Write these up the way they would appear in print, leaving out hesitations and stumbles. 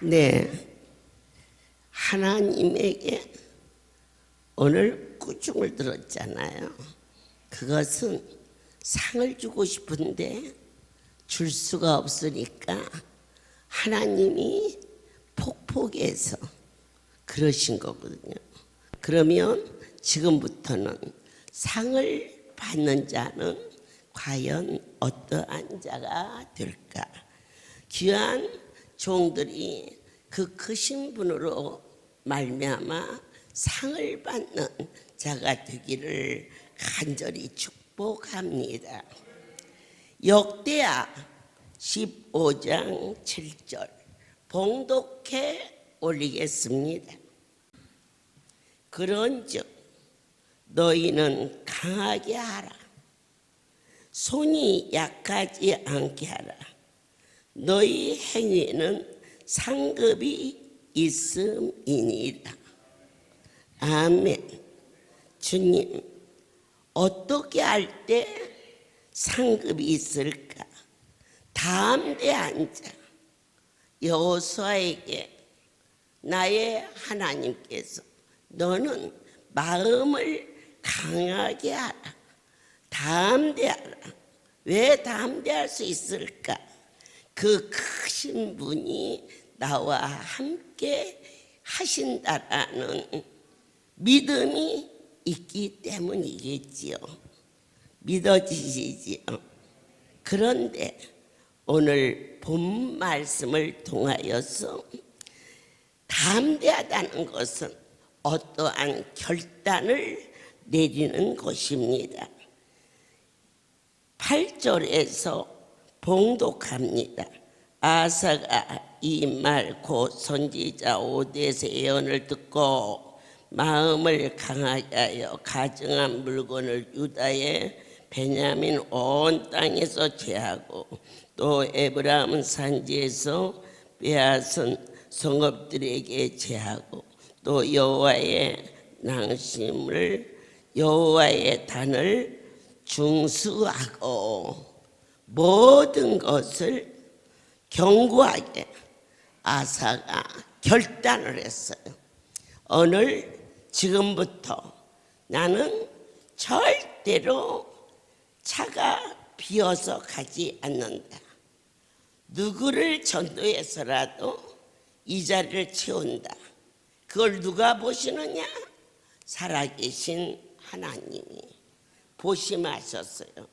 네, 하나님에게 오늘 꾸중을 들었잖아요. 그것은 상을 주고 싶은데 줄 수가 없으니까 하나님이 폭포에서 그러신 거거든요. 그러면 지금부터는 상을 받는 자는 과연 어떠한 자가 될까? 귀한 종들이 그 크신 분으로 말미암아 상을 받는 자가 되기를 간절히 축복합니다. 역대하 15장 7절 봉독해 올리겠습니다. 그런즉 너희는 강하게 하라. 손이 약하지 않게 하라. 너희 행위는 상급이 있음이니라. 아멘. 주님, 어떻게 할 때 상급이 있을까? 담대 앉아 여호수아에게 나의 하나님께서 너는 마음을 강하게 하라. 담대하라. 왜 담대할 수 있을까? 그 크신 분이 나와 함께 하신다라는 믿음이 있기 때문이겠지요. 믿어지시지요. 그런데 오늘 본 말씀을 통하여서 담대하다는 것은 어떠한 결단을 내리는 것입니다. 8절에서 봉독합니다. 아사가 이 말 곧 선지자 오뎃의 예언을 듣고 마음을 강하게 하여 가증한 물건을 유다의 베냐민 온 땅에서 제하고 또 에브라임 산지에서 빼앗은 성읍들에게 제하고 또 여호와의 낭심을 여호와의 단을 중수하고 모든 것을 견고하게 아사가 결단을 했어요. 오늘 지금부터 나는 절대로 차가 비어서 가지 않는다. 누구를 전도해서라도 이 자리를 채운다. 그걸 누가 보시느냐? 살아계신 하나님이 보심하셨어요.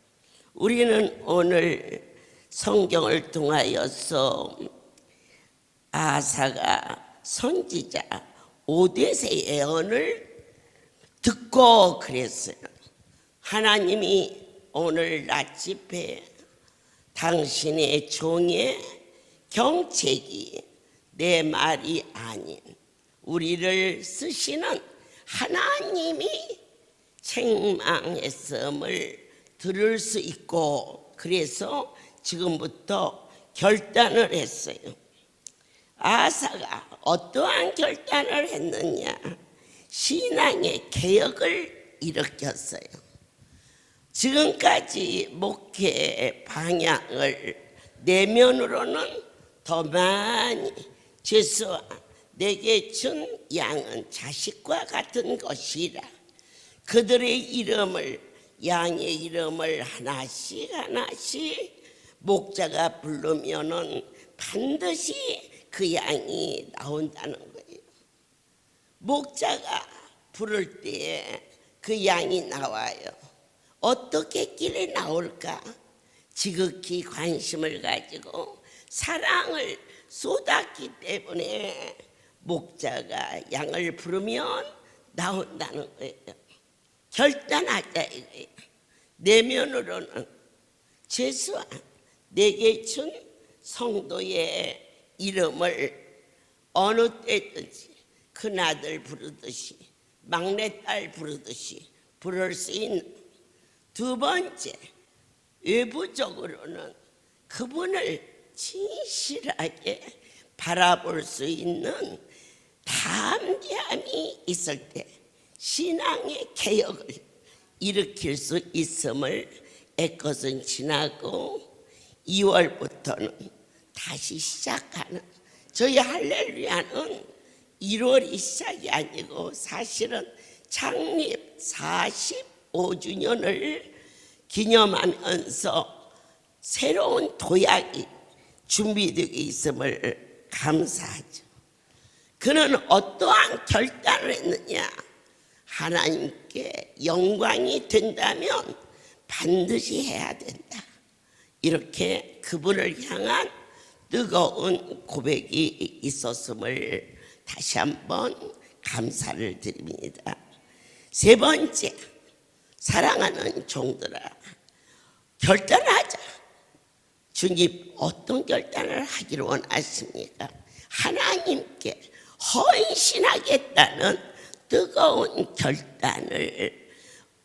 우리는 오늘 성경을 통하여서 아사가 선지자 오뎃의 예언을 듣고 그랬어요. 하나님이 오늘 나집에 당신의 종의 경책이 내 말이 아닌 우리를 쓰시는 하나님이 책망했음을 들을 수 있고, 그래서 지금부터 결단을 했어요. 아사가 어떠한 결단을 했느냐? 신앙의 개혁을 일으켰어요. 지금까지 목회 방향을 내면으로는 더 많이 죄수와 내게 준 양은 자식과 같은 것이라, 그들의 이름을, 양의 이름을 하나씩 목자가 부르면은 반드시 그 양이 나온다는 거예요. 목자가 부를 때 그 양이 나와요. 어떻게 길에 나올까? 지극히 관심을 가지고 사랑을 쏟았기 때문에 목자가 양을 부르면 나온다는 거예요. 결단하자 이거예요. 내면으로는 죄수와 내게 준 성도의 이름을 어느 때든지 큰아들 부르듯이 막내딸 부르듯이 부를 수 있는, 두 번째 외부적으로는 그분을 진실하게 바라볼 수 있는 담대함이 있을 때 신앙의 개혁을 일으킬 수 있음을 애것은 지나고 2월부터는 다시 시작하는, 저희 할렐루야는 1월이 시작이 아니고 사실은 창립 45주년을 기념하면서 새로운 도약이 준비되어 있음을 감사하죠. 그는 어떠한 결단을 했느냐? 하나님께 영광이 된다면 반드시 해야 된다. 이렇게 그분을 향한 뜨거운 고백이 있었음을 다시 한번 감사를 드립니다. 세 번째, 사랑하는 종들아, 결단하자. 주님 어떤 결단을 하기를 원하십니까? 하나님께 헌신하겠다는 뜨거운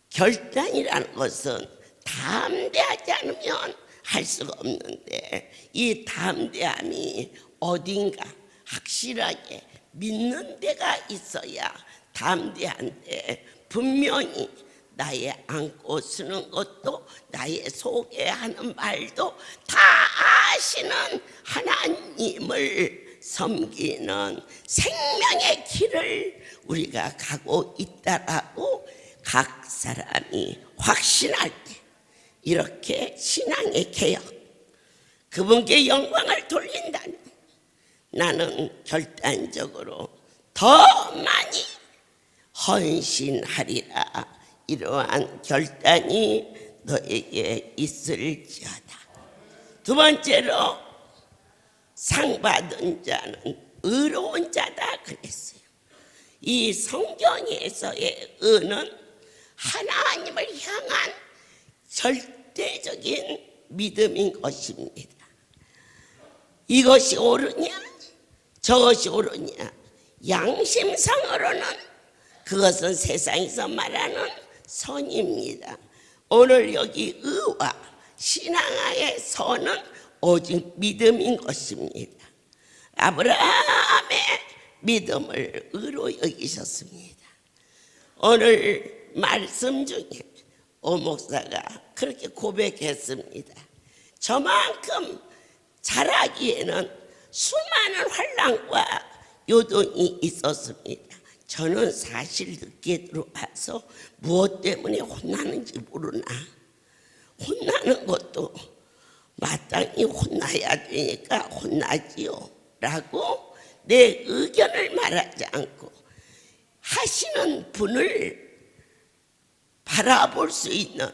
결단이라는 것은 담대하지 않으면 할 수가 없는데, 이 담대함이 어딘가 확실하게 믿는 데가 있어야 담대한데, 분명히 나의 안고 쓰는 것도 나의 속에 하는 말도 다 아시는 하나님을 섬기는 생명의 길을 우리가 가고 있다라고 각 사람이 확신할 때, 이렇게 신앙의 개혁, 그분께 영광을 돌린다면 나는 결단적으로 더 많이 헌신하리라. 이러한 결단이 너에게 있을지어다. 두 번째로 상 받은 자는 의로운 자다 그랬어요. 이 성경에서의 의는 하나님을 향한 절대적인 믿음인 것입니다. 이것이 옳으냐 저것이 옳으냐 양심상으로는 그것은 세상에서 말하는 선입니다. 오늘 여기 의와 신앙의 선은 오직 믿음인 것입니다. 아브라함의 믿음을 의로 여기셨습니다. 오늘 말씀 중에 오 목사가 그렇게 고백했습니다. 저만큼 잘하기에는 수많은 환난과 요동이 있었습니다. 저는 사실 늦게 들어와서 무엇 때문에 혼나는지 모르나 혼나는 것도 마땅히 혼나야 되니까 혼나지요 라고 내 의견을 말하지 않고 하시는 분을 바라볼 수 있는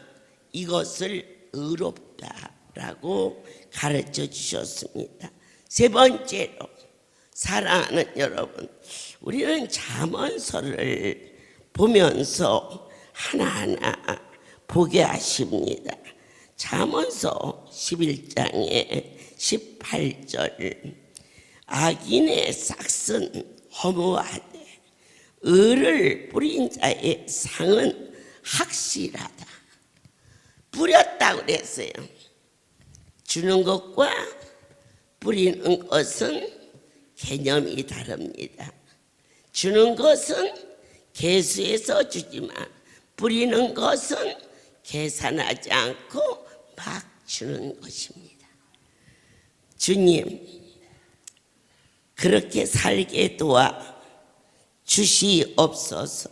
이것을 의롭다라고 가르쳐 주셨습니다. 세 번째로 사랑하는 여러분, 우리는 잠언서를 보면서 하나하나 보게 하십니다. 잠언서 11장의 18절 악인의 싹은 허무하되 의를 뿌린 자의 상은 확실하다. 뿌렸다고 그랬어요. 주는 것과 뿌리는 것은 개념이 다릅니다. 주는 것은 계수해서 주지만 뿌리는 것은 계산하지 않고 막 주는 것입니다. 주님, 그렇게 살게 도와 주시옵소서.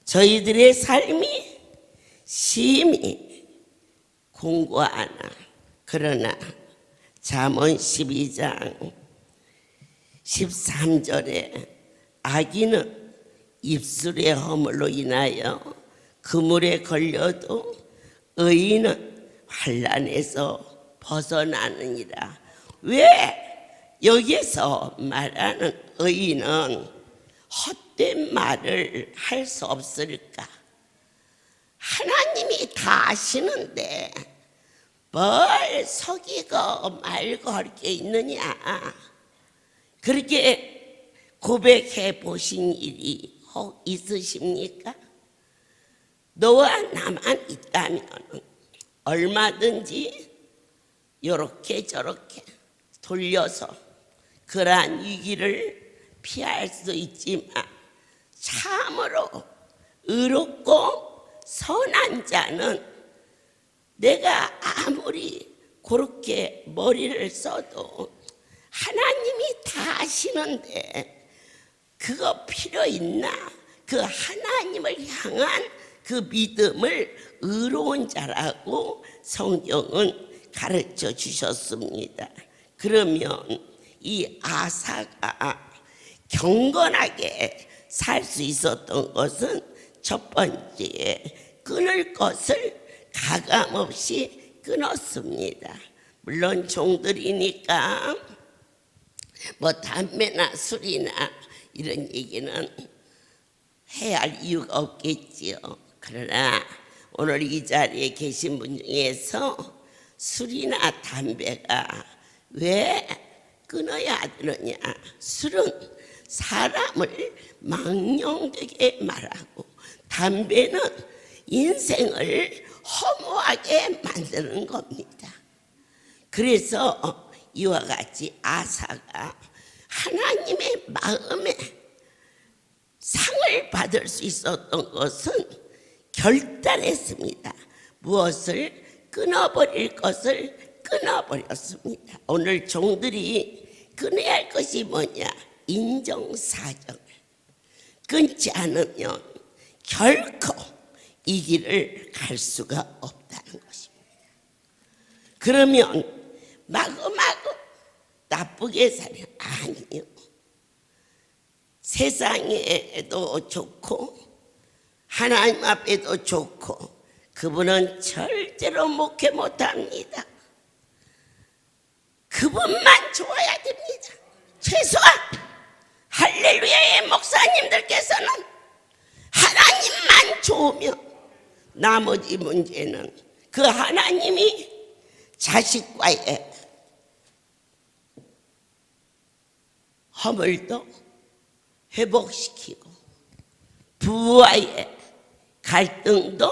저희들의 삶이 심히 공고하나 그러나 잠언 12장 13절에 악인은 입술의 허물로 인하여 그물에 걸려도 의인은 환난에서 벗어나느니라. 왜 여기서 말하는 의인은 헛된 말을 할 수 없을까? 하나님이 다 아시는데 뭘 속이고 말고 할 게 있느냐? 그렇게 고백해 보신 일이 혹 있으십니까? 너와 나만 있다면 얼마든지 요렇게 저렇게 돌려서 그러한 위기를 피할 수 있지만 참으로 의롭고 선한 자는 내가 아무리 그렇게 머리를 써도 하나님이 다 아시는데 그거 필요 있나? 그 하나님을 향한 그 믿음을 의로운 자라고 성경은 가르쳐 주셨습니다. 그러면 이 아사가 경건하게 살 수 있었던 것은 첫 번째, 끊을 것을 가감없이 끊었습니다. 물론 종들이니까 뭐 담배나 술이나 이런 얘기는 해야 할 이유가 없겠지요. 그러나 오늘 이 자리에 계신 분 중에서 술이나 담배가 왜 끊어야 되느냐? 술은 사람을 망령되게 말하고 담배는 인생을 허무하게 만드는 겁니다. 그래서 이와 같이 아사가 하나님의 마음에 상을 받을 수 있었던 것은 결단했습니다. 무엇을 끊어버릴 것을 끊어버렸습니다. 오늘 종들이 끊어야 할 것이 뭐냐? 인정사정을 끊지 않으면 결코 이 길을 갈 수가 없다는 것입니다. 그러면 마구마구 나쁘게 살면 아니요. 세상에도 좋고 하나님 앞에도 좋고 그분은 절대로 목회 못합니다. 그분만 좋아야 됩니다. 최소한 할렐루야의 목사님들께서는 하나님만 좋으면 나머지 문제는 그 하나님이 자식과의 허물도 회복시키고 부부와의 갈등도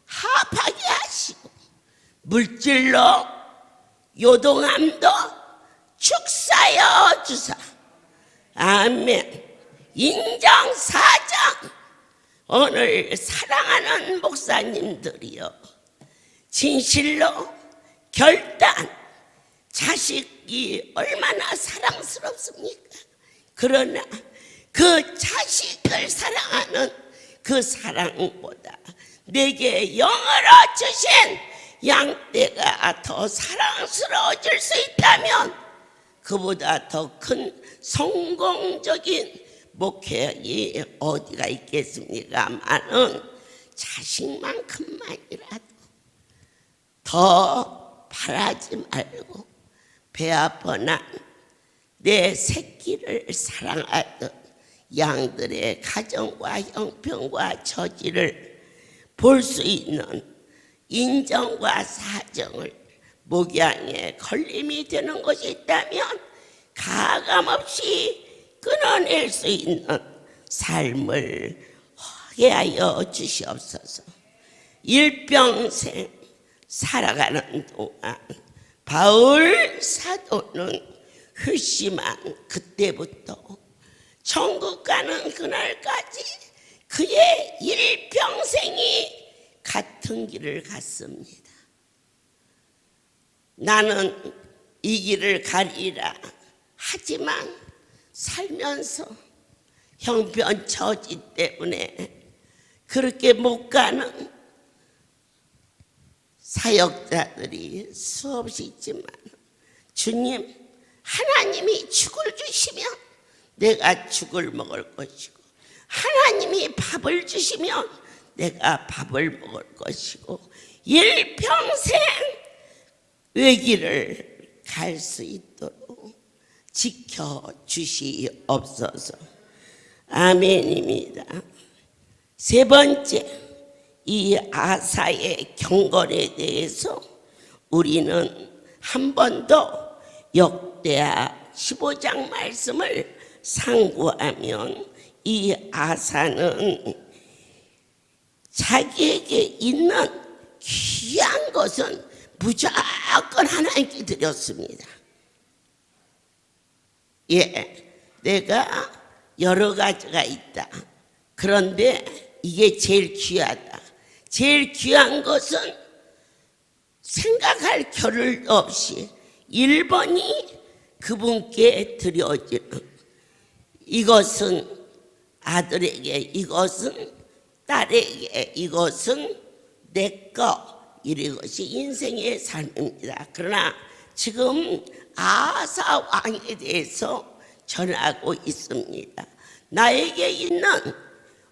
합하게 하시고 물질로 요동함도 축사여 주사. 아멘. 인정사정. 오늘 사랑하는 목사님들이여, 진실로 결단. 자식이 얼마나 사랑스럽습니까? 그러나 그 자식을 사랑하는 그 사랑보다 내게 영으로 주신 양떼가 더 사랑스러워질 수 있다면 그보다 더 큰 성공적인 목회이 어디가 있겠습니까마는 자식만큼만이라도 더 바라지 말고 배 아파난 내 새끼를 사랑하던 양들의 가정과 형편과 처지를 볼 수 있는 인정과 사정을 목양에 걸림이 되는 것이 있다면 가감없이 끊어낼 수 있는 삶을 하게 하여 주시옵소서. 일평생 살아가는 동안 바울 사도는 회심한 그때부터 천국 가는 그날까지 그의 일평생이 같은 길을 갔습니다. 나는 이 길을 가리라 하지만 살면서 형편 처지 때문에 그렇게 못 가는 사역자들이 수없이 있지만 주님, 하나님이 죽을 주시면 내가 죽을 먹을 것이고 하나님이 밥을 주시면 내가 밥을 먹을 것이고 일평생 외길을 갈 수 있도록 지켜주시옵소서. 아멘입니다. 세 번째, 이 아사의 경건에 대해서 우리는 한 번 더 역대하 15장 말씀을 상고하면 이 아사는 자기에게 있는 귀한 것은 무조건 하나님께 드렸습니다. 내가 여러 가지가 있다. 그런데 이게 제일 귀하다. 제일 귀한 것은 생각할 겨를도 없이 1번이 그분께 드려지는, 이것은 아들에게, 이것은 딸에게, 이것은 내꺼, 이것이 인생의 삶입니다. 그러나 지금 아사 왕에 대해서 전하고 있습니다. 나에게 있는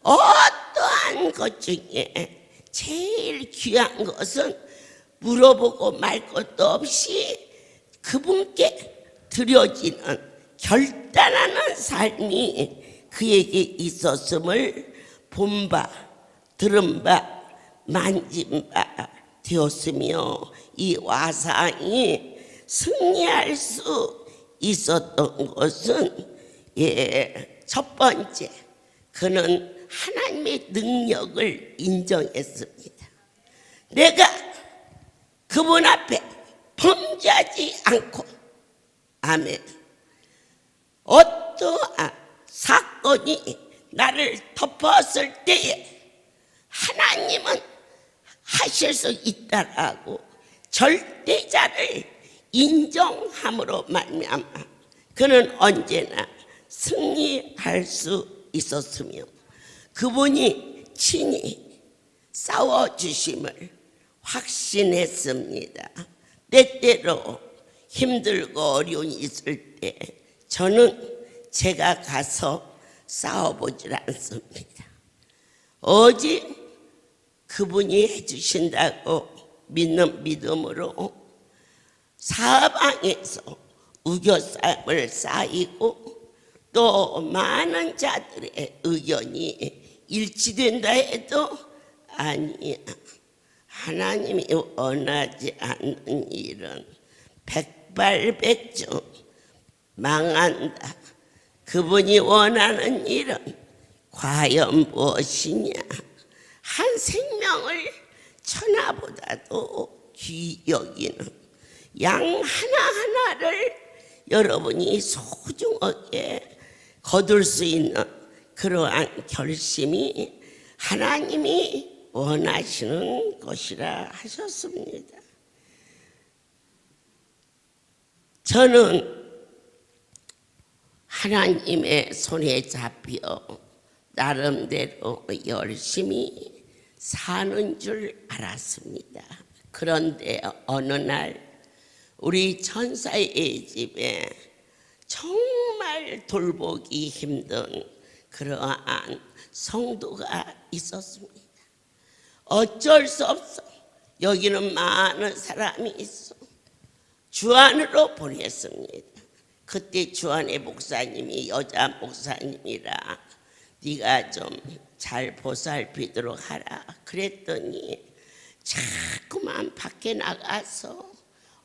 어떠한 것 중에 제일 귀한 것은 물어보고 말 것도 없이 그분께 드려지는 결단하는 삶이 그에게 있었음을 본 바, 들은 바, 만진 바 되었으며 이 와상이 승리할 수 있었던 것은 첫 번째, 그는 하나님의 능력을 인정했습니다. 내가 그분 앞에 범죄하지 않고, 아멘, 어떠한 사건이 나를 덮었을 때에 하나님은 하실 수 있다라고 절대자를 인정함으로 말미암아 그는 언제나 승리할 수 있었으며 그분이 친히 싸워주심을 확신했습니다. 때때로 힘들고 어려움이 있을 때 저는 제가 가서 싸워보질 않습니다. 오직 그분이 해주신다고 믿는 믿음으로 사방에서 우겨쌈을 쌓이고 또 많은 자들의 의견이 일치된다 해도 아니야, 하나님이 원하지 않는 일은 백발백중 망한다. 그분이 원하는 일은 과연 무엇이냐? 한 생명을 천하보다도 귀히 여기는 양 하나하나를 여러분이 소중하게 거둘 수 있는 그러한 결심이 하나님이 원하시는 것이라 하셨습니다. 저는 하나님의 손에 잡혀 나름대로 열심히 사는 줄 알았습니다. 그런데 어느 날 우리 천사의 집에 정말 돌보기 힘든 그러한 성도가 있었습니다. 어쩔 수 없어. 여기는 많은 사람이 있어. 주안으로 보냈습니다. 그때 주안의 목사님이 여자 목사님이라 네가 좀 잘 보살피도록 하라 그랬더니 자꾸만 밖에 나가서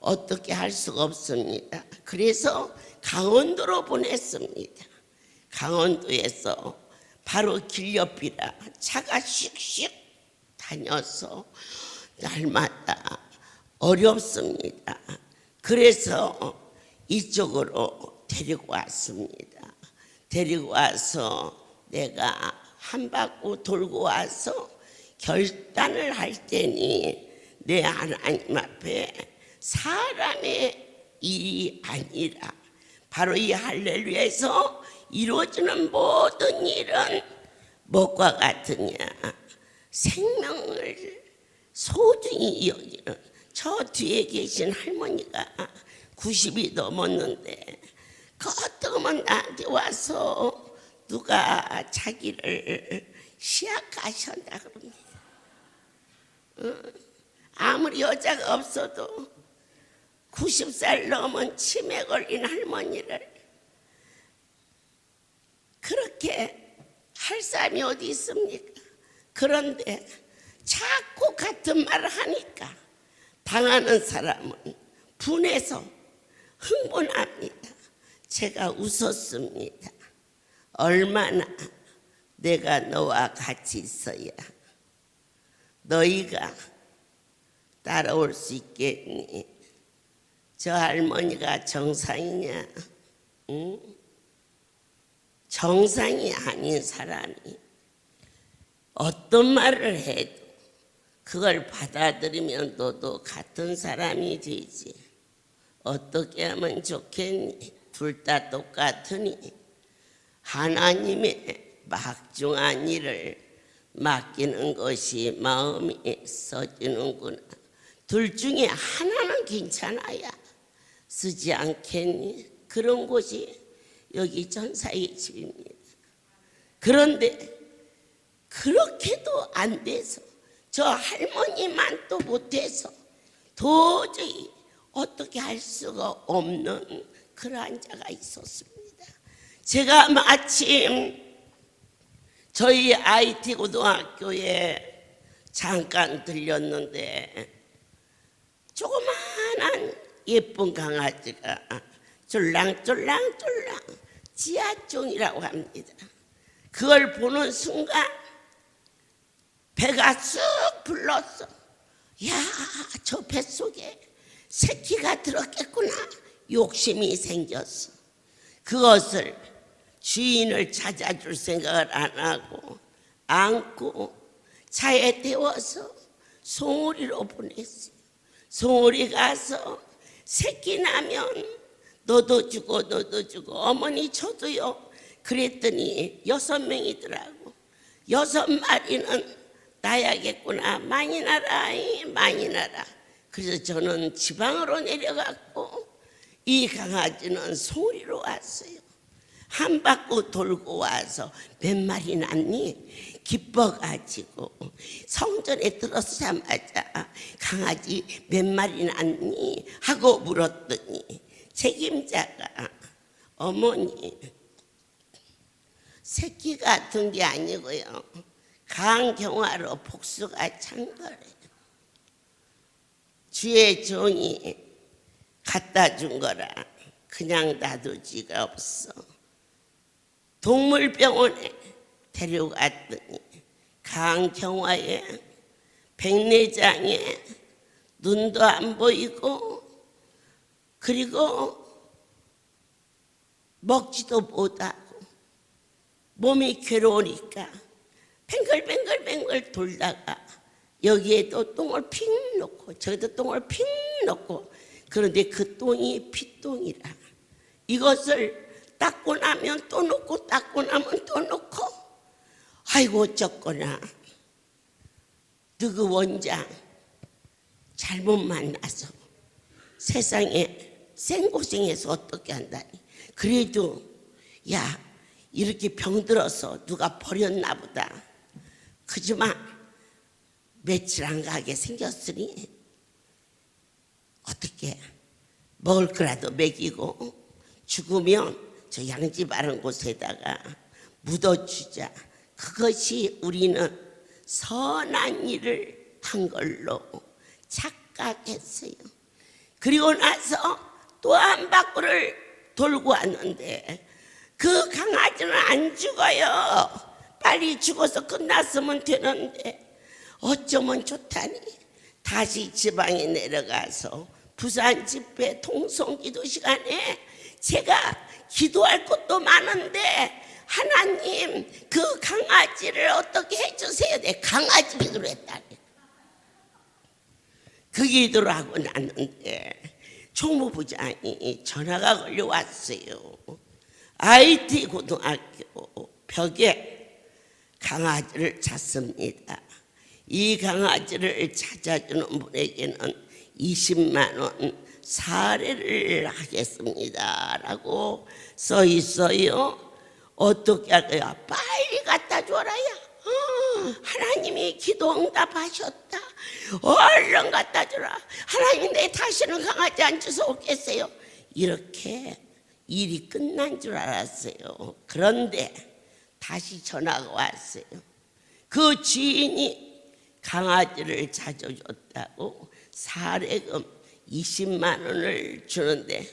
어떻게 할 수가 없습니다. 그래서 강원도로 보냈습니다. 강원도에서 바로 길 옆이라 차가 씩씩 다녀서 날마다 어렵습니다. 그래서 이쪽으로 데리고 왔습니다. 데리고 와서 내가 한 바퀴 돌고 와서 결단을 할 때니 내 하나님 앞에 사람의 일이 아니라 바로 이 할렐루야에서 이루어지는 모든 일은 무엇과 같으냐? 생명을 소중히 여기는 저 뒤에 계신 할머니가 90이 넘었는데 그 어떠면 나한테 와서 누가 자기를 시약하셨다 그럽니다. 아무리 여자가 없어도 90살 넘은 치매 걸린 할머니를 그렇게 할 사람이 어디 있습니까? 그런데 자꾸 같은 말을 하니까 당하는 사람은 분해서 흥분합니다. 제가 웃었습니다. 얼마나 내가 너와 같이 있어야 너희가 따라올 수 있겠니? 저 할머니가 정상이냐? 응? 정상이 아닌 사람이 어떤 말을 해도 그걸 받아들이면 너도 같은 사람이 되지. 어떻게 하면 좋겠니? 둘 다 똑같으니 하나님의 막중한 일을 맡기는 것이 마음이 써지는구나. 둘 중에 하나는 괜찮아야 쓰지 않겠니? 그런 곳이 여기 천사의 집입니다. 그런데 그렇게도 안 돼서 저 할머니만 또 못해서 도저히 어떻게 할 수가 없는 그러한 자가 있었습니다. 제가 마침 저희 IT 고등학교에 잠깐 들렸는데 조그마한 예쁜 강아지가 쫄랑쫄랑쫄랑 지하종이라고 합니다. 그걸 보는 순간 배가 쑥 불렀어. 야, 저 뱃속에 새끼가 들었겠구나. 욕심이 생겼어. 그것을 주인을 찾아줄 생각을 안 하고 안고 차에 태워서 송우리로 보냈어요. 송우리 가서 새끼 나면 너도 주고 너도 주고 어머니 저도요. 그랬더니 6명이더라고. 6마리는 나야겠구나. 많이 나라 많이 나라. 그래서 저는 지방으로 내려갔고 이 강아지는 송우리로 왔어요. 한 바퀴 돌고 와서 몇 마리 낳니? 기뻐가지고 성전에 들어서자마자 강아지 몇 마리 낳니? 하고 물었더니 책임자가 어머니 새끼 같은 게 아니고요, 강경화로 복수가 찬 거래요. 주의 종이 갖다 준 거라 그냥 놔두지가 없어. 동물병원에 데려갔더니 강경화에 백내장에 눈도 안 보이고 그리고 먹지도 못하고 몸이 괴로우니까 뱅글뱅글뱅글 돌다가 여기에도 똥을 핑 놓고 저기도 똥을 핑 놓고, 그런데 그 똥이 피똥이라 이것을 닦고 나면 또 놓고 닦고 나면 또 놓고, 아이고 어쩌거나 너그 원장 잘못 만나서 세상에 생고생해서 어떻게 한다니. 그래도 야 이렇게 병들어서 누가 버렸나 보다. 그지만 며칠 안 가게 생겼으니 어떻게 먹을 거라도 먹이고 죽으면 저 양지 바른 곳에다가 묻어주자. 그것이 우리는 선한 일을 한 걸로 착각했어요. 그리고 나서 또 한 바퀴를 돌고 왔는데 그 강아지는 안 죽어요. 빨리 죽어서 끝났으면 되는데 어쩌면 좋다니 다시 지방에 내려가서 부산 집회 통성기도 시간에 제가 기도할 것도 많은데 하나님 그 강아지를 어떻게 해주세요. 내 강아지 기도를 했다니. 그 기도를 하고 났는데 총무부장이 전화가 걸려왔어요. IT 고등학교 벽에 강아지를 찾습니다. 이 강아지를 찾아주는 분에게는 20만 원 사례를 하겠습니다 라고 써 있어요. 어떻게 할까요? 빨리 갖다 줘라야. 하나님이 기도 응답하셨다. 얼른 갖다 주라. 하나님 내 다시는 강아지 안 주워 오겠어요. 이렇게 일이 끝난 줄 알았어요. 그런데 다시 전화가 왔어요. 그 주인이 강아지를 찾아줬다고 사례금 20만 원을 주는데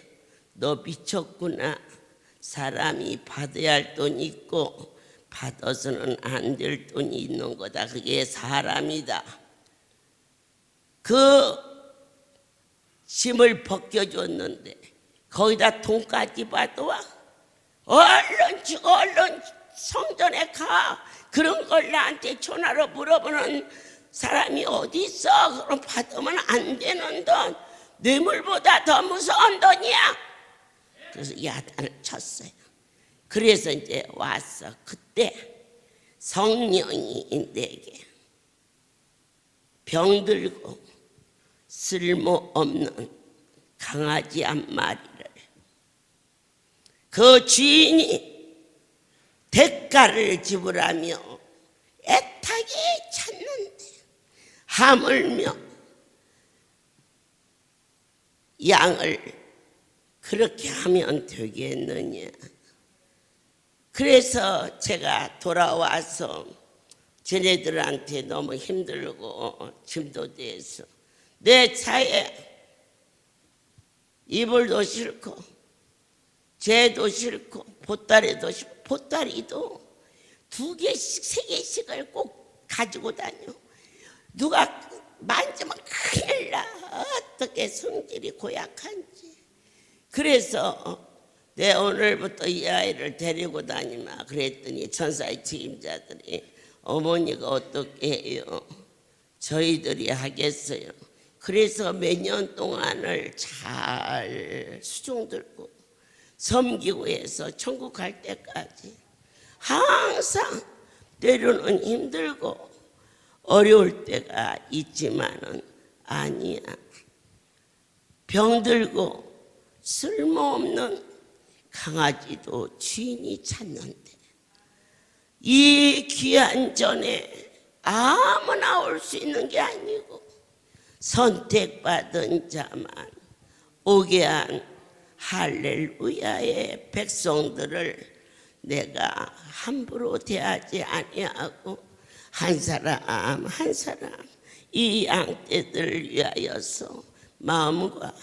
너 미쳤구나. 사람이 받아야 할 돈이 있고 받아서는 안 될 돈이 있는 거다. 그게 사람이다. 그 짐을 벗겨줬는데 거기다 돈까지 받아와. 얼른 죽어, 얼른 성전에 가. 그런 걸 나한테 전화로 물어보는 사람이 어디 있어? 그럼 받으면 안 되는 돈, 뇌물보다 더 무서운 돈이야. 그래서 야단을 쳤어요. 그래서 이제 왔어. 그때 성령이 내게 병들고 쓸모없는 강아지 한 마리를 그 주인이 대가를 지불하며 애타게 찾는데 하물며 양을 그렇게 하면 되겠느냐. 그래서 제가 돌아와서 쟤네들한테 너무 힘들고 짐도 돼서 내 차에 이불도 싫고 재도 싫고 보따리도 싫고, 보따리도 2개씩 3개씩을 꼭 가지고 다녀. 누가 만지면 큰일 나. 어떻게 성질이 고약한지. 그래서 내 오늘부터 이 아이를 데리고 다니마 그랬더니 천사의 책임자들이 어머니가 어떻게 해요? 저희들이 하겠어요. 그래서 몇 년 동안을 잘 수종 들고 섬기고 해서 천국 갈 때까지 항상 때로는 힘들고 어려울 때가 있지만은 아니야. 병들고 쓸모없는 강아지도 주인이 찾는데 이 귀한 전에 아무나 올 수 있는 게 아니고 선택받은 자만 오게 한 할렐루야의 백성들을 내가 함부로 대하지 아니하고 한 사람 한 사람 이 양떼들을 위하여서 마음과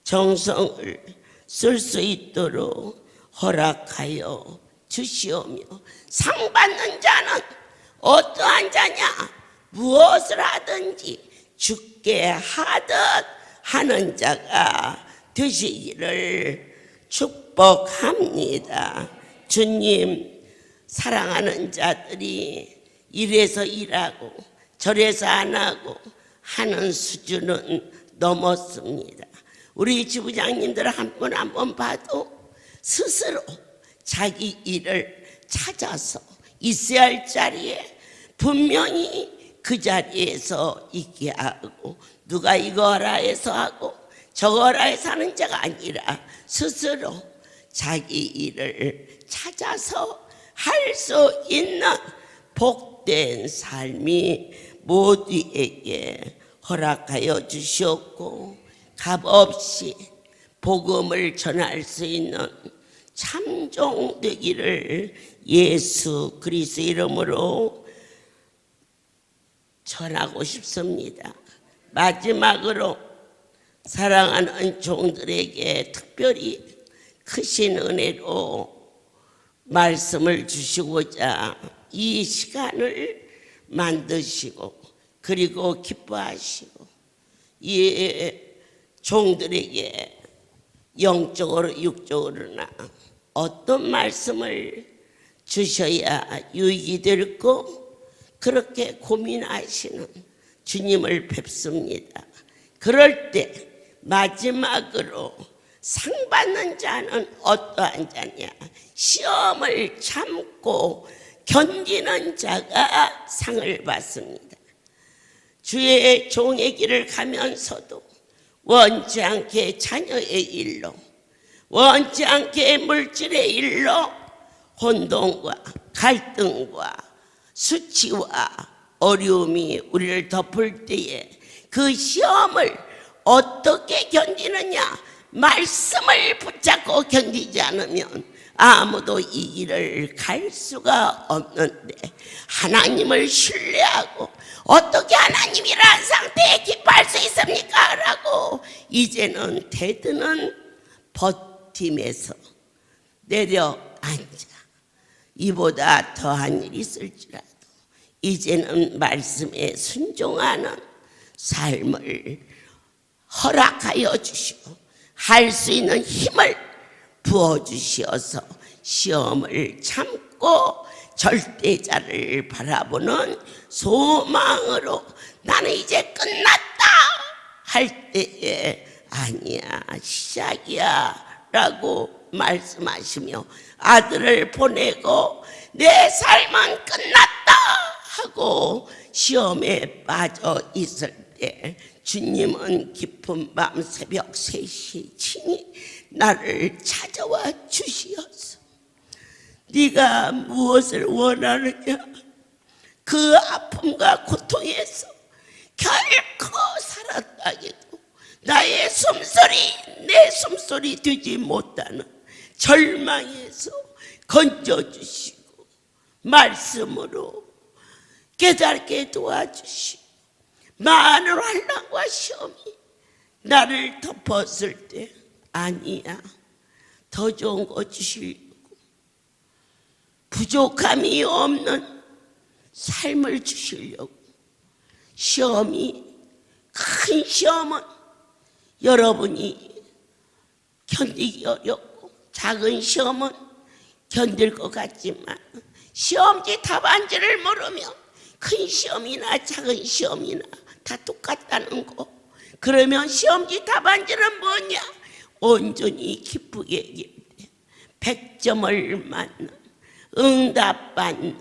정성을 쓸 수 있도록 허락하여 주시오며 상 받는 자는 어떠한 자냐? 무엇을 하든지 주께 하듯 하는 자가 되시기를 축복합니다. 주님 사랑하는 자들이 이래서 일하고 저래서 안 하고 하는 수준은 넘었습니다. 우리 지부장님들 한 분 한 번 봐도 스스로 자기 일을 찾아서 있어야 할 자리에 분명히 그 자리에서 있게 하고 누가 이거 하라 해서 하고 저거 하라 해서 하는 자가 아니라 스스로 자기 일을 찾아서 할 수 있는 복된 삶이 모두에게 허락하여 주셨고 값없이 복음을 전할 수 있는 참종 되기를 예수 그리스도 이름으로 전하고 싶습니다. 마지막으로 사랑하는 종들에게 특별히 크신 은혜로 말씀을 주시고자 이 시간을 만드시고 그리고 기뻐하시고 이 종들에게 영적으로 육적으로나 어떤 말씀을 주셔야 유익이 될고 그렇게 고민하시는 주님을 뵙습니다. 그럴 때 마지막으로 상 받는 자는 어떠한 자냐? 시험을 참고 견디는 자가 상을 받습니다. 주의 종의 길을 가면서도 원치 않게 자녀의 일로 원치 않게 물질의 일로 혼돈과 갈등과 수치와 어려움이 우리를 덮을 때에 그 시험을 어떻게 견디느냐? 말씀을 붙잡고 견디지 않으면 아무도 이 길을 갈 수가 없는데 하나님을 신뢰하고 어떻게 하나님이란 상태에 기뻐할 수 있습니까? 라고 이제는 대드는 버팀에서 내려앉아 이보다 더한 일이 있을지라도 이제는 말씀에 순종하는 삶을 허락하여 주시고 할 수 있는 힘을 부어주시어서 시험을 참고 절대자를 바라보는 소망으로 나는 이제 끝났다 할 때에 아니야 시작이야 라고 말씀하시며 아들을 보내고 내 삶은 끝났다 하고 시험에 빠져 있을 때 주님은 깊은 밤 새벽 3시 친히 나를 찾아와 주시었어. 네가 무엇을 원하느냐? 그 아픔과 고통에서 결코 살았다기도 나의 숨소리 내 숨소리 되지 못하는 절망에서 건져주시고 말씀으로 깨닫게 도와주시고 많은 환난과 시험이 나를 덮었을 때 아니야 더 좋은 거 주시려고 부족함이 없는 삶을 주시려고 시험이 큰 시험은 여러분이 견디기 어렵고 작은 시험은 견딜 것 같지만 시험지 답안지를 모르면 큰 시험이나 작은 시험이나 다 똑같다는 거. 그러면 시험지 답안지는 뭐냐? 온전히 기쁘게 얘기해 100점을 맞는 응답받는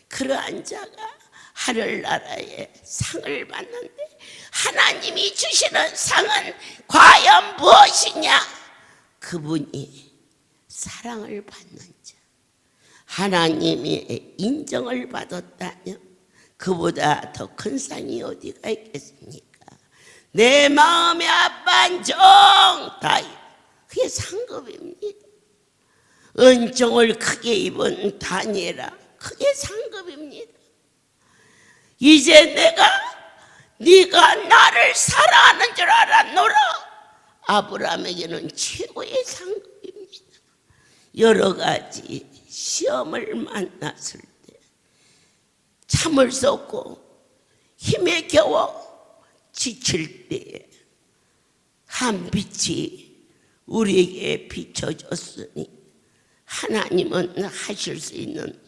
그러한 자가 하늘나라에 상을 받는데 하나님이 주시는 상은 과연 무엇이냐? 그분이 사랑을 받는 자, 하나님의 인정을 받았다면 그보다 더 큰 상이 어디가 있겠습니까? 내 마음의 아빠인 정 다윗, 그게 상급입니다. 은총을 크게 입은 다니엘아, 그게 상급입니다. 이제 네가 나를 사랑하는 줄 알았노라. 아브라함에게는 최고의 상급입니다. 여러 가지 시험을 만났을 때 참을 수 없고 힘에 겨워 지칠 때에 한 빛이 우리에게 비춰졌으니 하나님은 하실 수 있는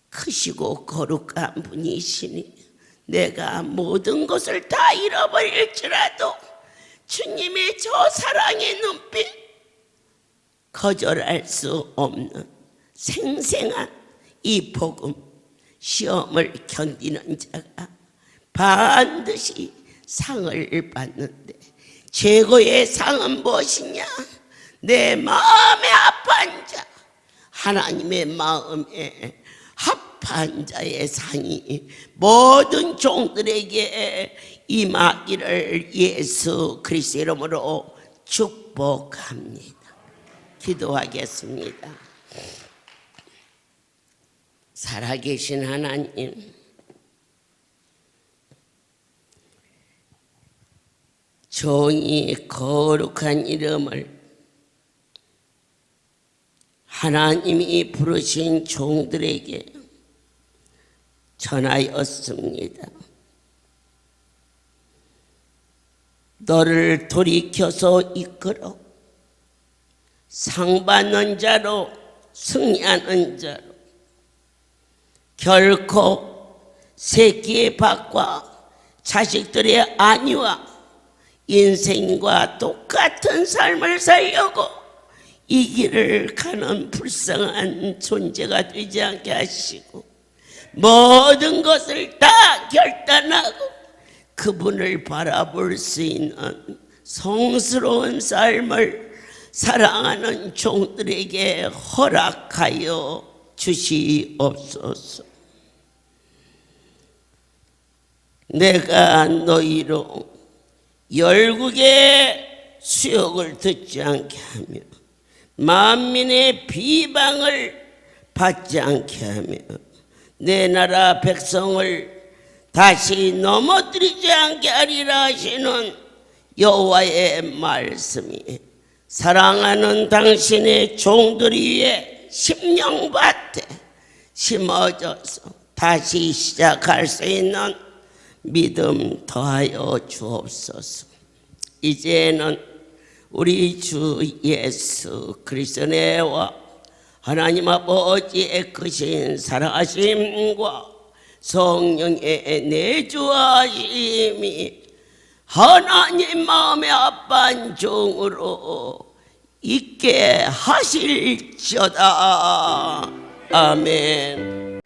크시고 거룩한 분이시니 내가 모든 것을 다 잃어버릴지라도 주님의 저 사랑의 눈빛, 거절할 수 없는 생생한 이 복음, 시험을 견디는 자가 반드시 상을 받는데, 최고의 상은 무엇이냐? 내 마음에 합한 자, 하나님의 마음에 합한 자의 상이 모든 종들에게 임하기를 예수 그리스도 이름으로 축복합니다. 기도하겠습니다. 살아계신 하나님, 종이 거룩한 이름을 하나님이 부르신 종들에게 전하였습니다. 너를 돌이켜서 이끌어 상 받는 자로, 승리하는 자로, 결코 새끼의 밥과 자식들의 안위와 인생과 똑같은 삶을 살려고 이 길을 가는 불쌍한 존재가 되지 않게 하시고, 모든 것을 다 결단하고 그분을 바라볼 수 있는 성스러운 삶을 사랑하는 종들에게 허락하여 주시옵소서. 내가 너희로 열국의 수욕을 듣지 않게 하며 만민의 비방을 받지 않게 하며 내 나라 백성을 다시 넘어뜨리지 않게 하리라 하시는 여호와의 말씀이 사랑하는 당신의 종들 위에 심령밭에 심어져서 다시 시작할 수 있는 믿음 더하여 주옵소서. 이제는 우리 주 예수 그리스도의 은혜와 하나님 아버지의 크신 사랑하심과 성령의 내주하심이 하나님 마음의 아빠인 종으로 있게 하실지어다. 아멘.